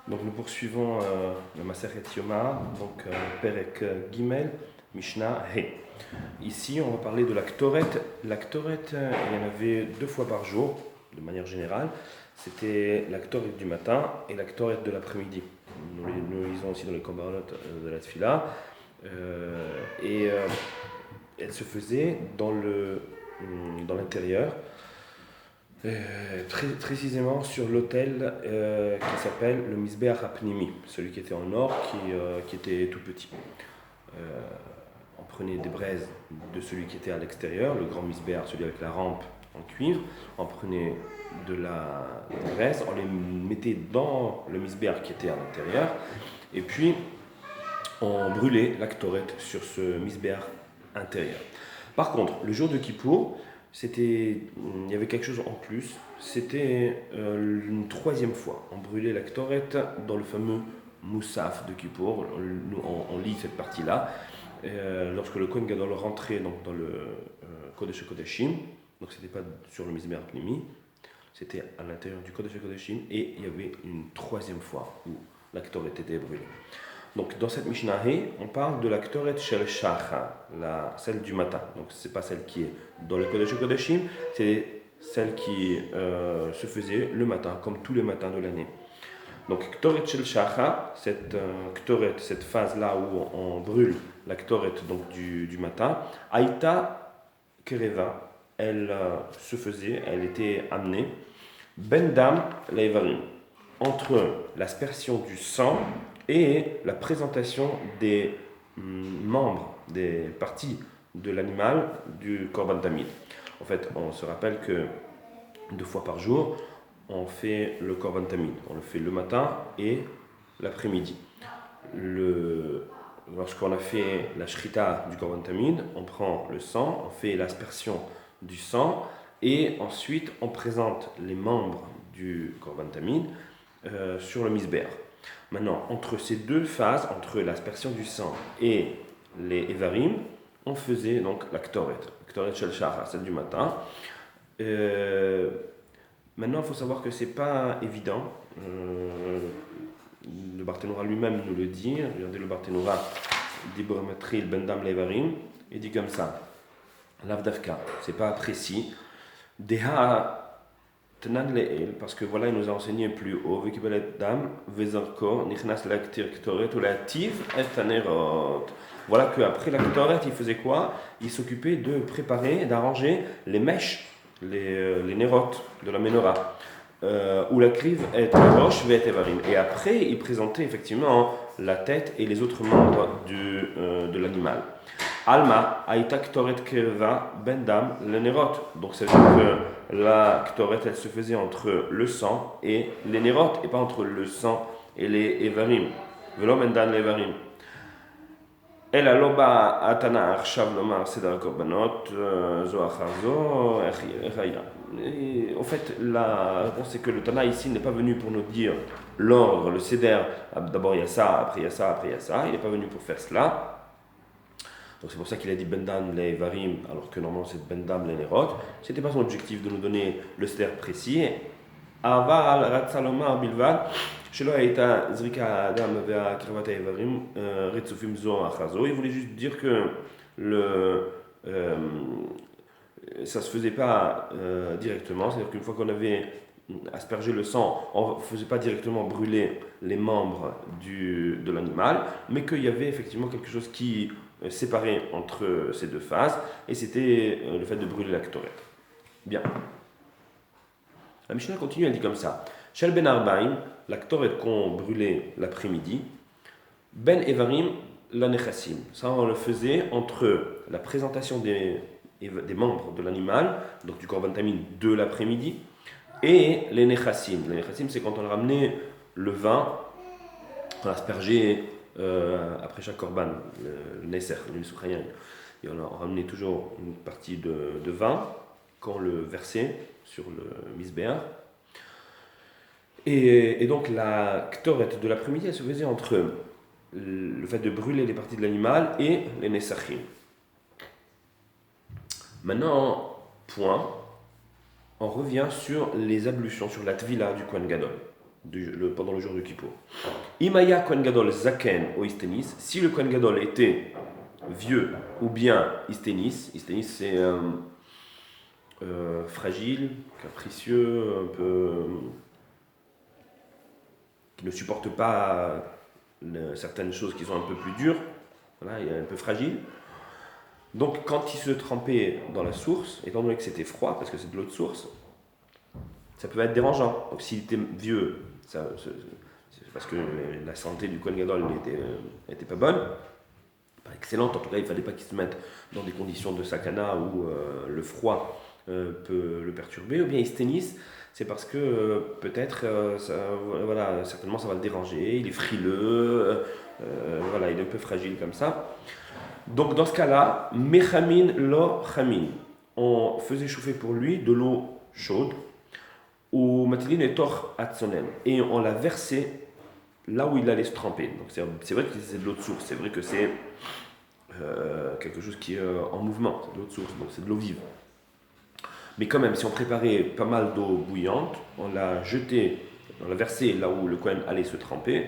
Donc nous poursuivons le Masechet Yoma, donc Perek Gimel, Mishnah He. Ici, on va parler de la Ktoret. La Ktoret, il y en avait 2 fois par jour, de manière générale. C'était la Ktoret du matin et la Ktoret de l'après-midi. Nous le lisons aussi dans les Korbanot de la Tfila. Elle se faisait dans l'intérieur. Très précisément sur l'autel qui s'appelle le Mizbeach HaPnimi, celui qui était en or, qui était tout petit. On prenait des braises de celui qui était à l'extérieur, le grand Mizbeach, celui avec la rampe en cuivre. On prenait des braises, on les mettait dans le Mizbeach qui était à l'intérieur, et puis on brûlait la Ktoret sur ce Mizbeach intérieur. Par contre, le jour de Kippour, il y avait quelque chose en plus, c'était une 3e fois. On brûlait la Ktoret dans le fameux Moussaf de Kippour. On lit cette partie-là. Lorsque le Kohen Gadol rentrait donc, dans le Kodesh Kodeshim, donc c'était pas sur le Mizbeach Pnimi, c'était à l'intérieur du Kodesh Kodeshim, et il y avait une 3e fois où la Ktoret était brûlée. Donc dans cette Mishnah, on parle de la Ktoret Shel Shachar, celle du matin. Donc ce n'est pas celle qui est dans le Kodesh Kodeshim, c'est celle qui se faisait le matin, comme tous les matins de l'année. Donc Ktoret Shel Shachar, cette Ktoret, cette phase-là où on brûle la Ktoret donc, du matin, Aïta Kereva, elle se faisait, elle était amenée, Ben Dam Leivarim, entre l'aspersion du sang et la présentation des membres, des parties de l'animal du Korban Tamid. En fait, on se rappelle que 2 fois par jour, on fait le Korban Tamid. On le fait le matin et l'après-midi. Lorsqu'on a fait la Shrita du Korban Tamid, on prend le sang, on fait l'aspersion du sang et ensuite on présente les membres du Korban Tamid sur le Mizbeach. Maintenant, entre ces 2 phases, entre l'aspersion du sang et les Evarim, on faisait donc la Ktoret Shel Shachar, celle du matin. Maintenant, il faut savoir que c'est pas évident. Le Barthénora lui-même nous le dit. Regardez le Barthénora, Dibur Matril Ben Dam Levarim, il dit comme ça. L'Avdavka, c'est pas précis. Deha Tenan Le'el, parce que voilà, il nous a enseigné plus haut, Vekibelet Dam, Vezarko, Nichnas Laktir Ktoret, ou la Tiv et Tanerot. Voilà qu'après la Ktoret, il faisait quoi? Il s'occupait de préparer, d'arranger les mèches, les nérotes de la menorah, où la crive est roche, ve evarim. Et après, il présentait effectivement la tête et les autres membres de l'animal. Alma, Aïta Ktoret Kerva, Bendam, le Nérot. Donc ça veut dire que la Ktoret, elle se faisait entre le sang et les Nérot, et pas entre le sang et les Evarim. Velo Mendan les Evarim. El aloba atana arshav lomar sedar korbanot, zo acharzo, echaya. En fait, la réponse c'est que le Tana ici n'est pas venu pour nous dire l'ordre, le seder, d'abord il y a ça, après il y a ça, après il y a ça. Il n'est pas venu pour faire cela. Donc c'est pour ça qu'il a dit Bendam les Varim, alors que normalement c'est Bendam les Nerot. C'était pas son objectif de nous donner le seder précis. Aval Ratsalomar Bilvad, Shelo Aïta Zrika Adam Vea Kravata Evarim, Retsufim Zo Achazo. Il voulait juste dire que ça se faisait pas directement, c'est-à-dire qu'une fois qu'on avait aspergé le sang, on ne faisait pas directement brûler les membres de l'animal, mais qu'il y avait effectivement quelque chose qui séparait entre ces 2 phases, et c'était le fait de brûler la Ktoret. Bien. La Mishnah continue, elle dit comme ça. Shel ben Arbaim, la Ktoret qu'on brûlait l'après-midi, ben Evarim, la Nechassim. Ça, on le faisait entre la présentation des membres de l'animal, donc du Korban Tamid de l'après-midi, et les Nechassim. Les Nechassim, c'est quand on ramenait le vin, on aspergeait après chaque Korban, le Neser, le Misuchayan, et on ramenait toujours une partie de vin qu'on le versait sur le Mizbeach. Et donc la Ktoret de l'après-midi, elle se faisait entre le fait de brûler les parties de l'animal et les Nesachim. Maintenant, on revient sur les ablutions, sur la Tvila du Kohen Gadol. pendant le jour de Kippour. Imaya Kohen Gadol Zaken ou Istenis, si le Kohen Gadol était vieux ou bien Istenis, Istenis c'est fragile, capricieux, un peu qui ne supporte pas certaines choses qui sont un peu plus dures, voilà, il est un peu fragile. Donc quand il se trempait dans la source, étant donné que c'était froid, parce que c'est de l'eau de source, ça pouvait être dérangeant. Donc s'il était vieux, c'est parce que la santé du Kohen Gadol n'était pas bonne, pas excellente, en tout cas il ne fallait pas qu'il se mette dans des conditions de sakana où le froid peut le perturber, ou bien Istenis, c'est parce que peut-être, voilà, certainement ça va le déranger, il est frileux, voilà, il est un peu fragile comme ça. Donc dans ce cas-là, mechamin lo chamin, on faisait chauffer pour lui de l'eau chaude, ou matilin et tor atzonem, et on l'a versé là où il allait se tremper. Donc c'est vrai que c'est de l'eau de source, c'est vrai que c'est quelque chose qui est en mouvement, c'est de l'eau de source, donc c'est de l'eau vive. Mais quand même, si on préparait pas mal d'eau bouillante, on l'a jeté, on l'a versé là où le Kohen allait se tremper,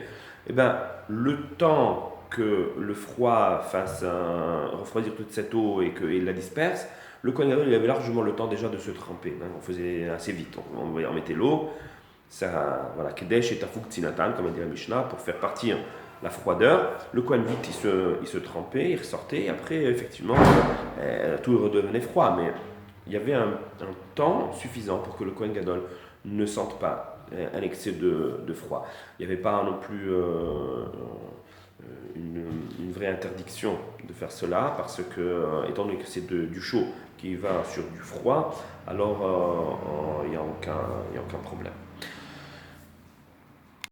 et ben le temps que le froid fasse refroidir toute cette eau et qu'il la disperse, le Kohen Gadol il avait largement le temps déjà de se tremper. Hein. On faisait assez vite, on mettait l'eau, ça, voilà, Kedesh et Tafuk Tzinatan, comme a dit la Mishnah, pour faire partir la froideur. Le Kohen vite il se trempait, il ressortait, et après effectivement tout redevenait froid. Mais il y avait un temps suffisant pour que le Kohen Gadol ne sente pas un excès de froid. Il n'y avait pas non plus une vraie interdiction de faire cela, parce que, étant donné que c'est du chaud qui va sur du froid, alors il n'y a aucun problème.